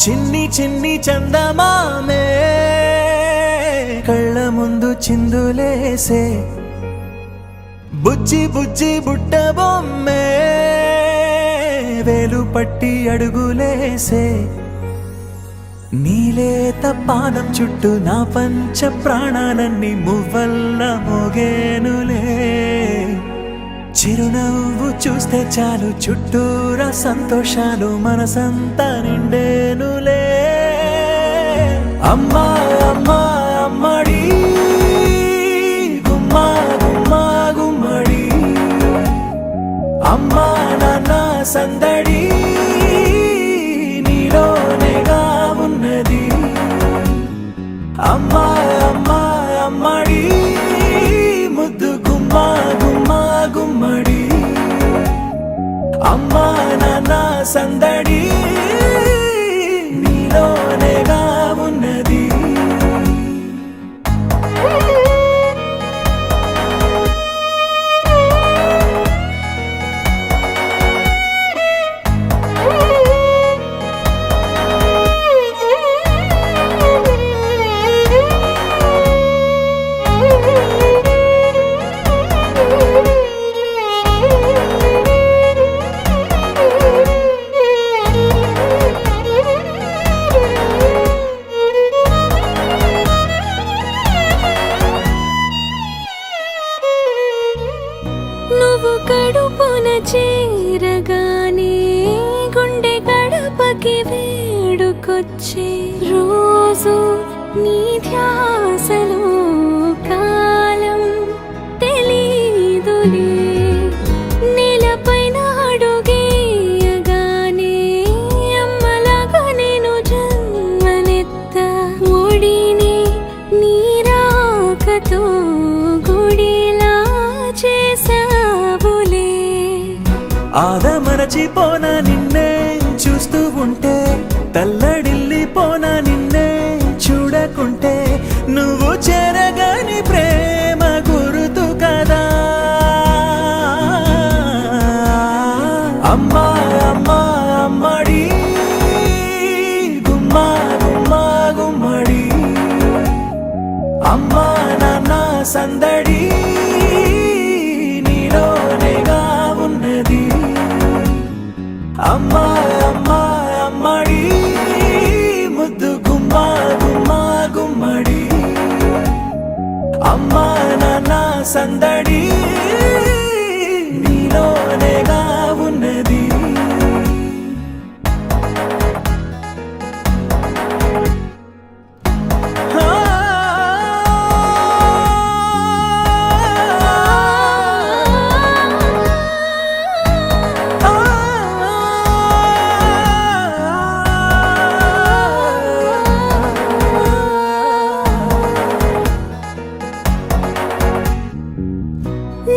చిన్ని చిన్ని చందమామే కళ్ళ ముందు చిందులేసే బుజ్జి బుజ్జి బుట్ట బొమ్మే వేలు పట్టి అడుగులేసే నీలేత పానం చుట్టూ నా పంచ ప్రాణాలన్నీ మువ్వల్ల మోగేనులే చిరునవ్వు చూస్తే చాలు చుట్టూరా సంతోషాలు మనసంతా నిండేనులే అమ్మా అమ్మా అమ్మడి గుమ్మా గుమ్మా గుమ్మడి అమ్మా నాన్న సందడి నీలోనేగా ఉన్నది అమ్మా అమ్మా అమ్మడి ముద్దు గుమ్మా గుమ్మా గుమ్మడి అమ్మా నాన్న సందడి నీలోనేగా ఉన్నది నువ్వు కడుపున చేరగానే గుండె గడపకి వేడుకొచ్చే రోజు నీ ధ్యాసలో కాలం తెలీదులే నేలపైన అడుగేయగానే అమ్మలాగా నేను జన్మనెత్త ఒడిని నీ రాకతో గుడిలా చేసావులే ఆదమరచిపోనా నిన్నే చూస్తూ ఉంటే తల్లడిల్లిపోనా నిన్నే చూడకుంటే నువ్వు చెరగని ప్రేమ గురుతు కదా అమ్మా అమ్మా అమ్మడి గుమ్మా గుమ్మా గుమ్మడి అమ్మా నాన్న సందడి నీలోనేగా ఉన్నది అమ్మా అమ్మా అమ్మడి ముద్దు గుమ్మా గుమ్మా గుమ్మడి అమ్మా నాన్న సందడి నీలోనేగా ఉన్నది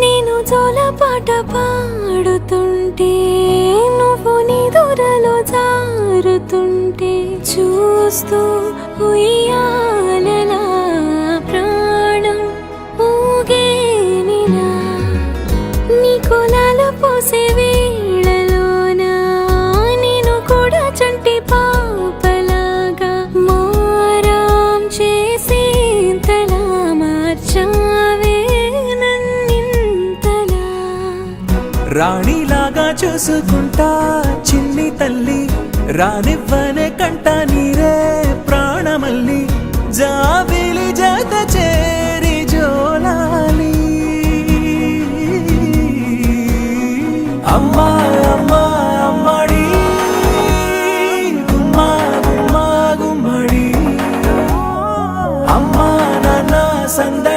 నేను జోలపాట పాడుతుంటే నువ్వు నిదురలో జారుతుంటే చూస్తూ ఉయ్యాలలా ప్రాణం ఊగేనినా నీ కులాల పోసే వేళలోనా నేను కూడా చంటి పాపలాగా మారాం చేసేంతలా మార్చావే రాణిలాగా చూసుకుంటా చిన్ని తల్లి రానివ్వనే కంట నీరే ప్రాణమల్లి జాబిలి జత చేరి జోలాలి అమ్మా అమ్మా అమ్మడి గుమ్మా గుమ్మా గుమ్మడి అమ్మా నాన్న సందడి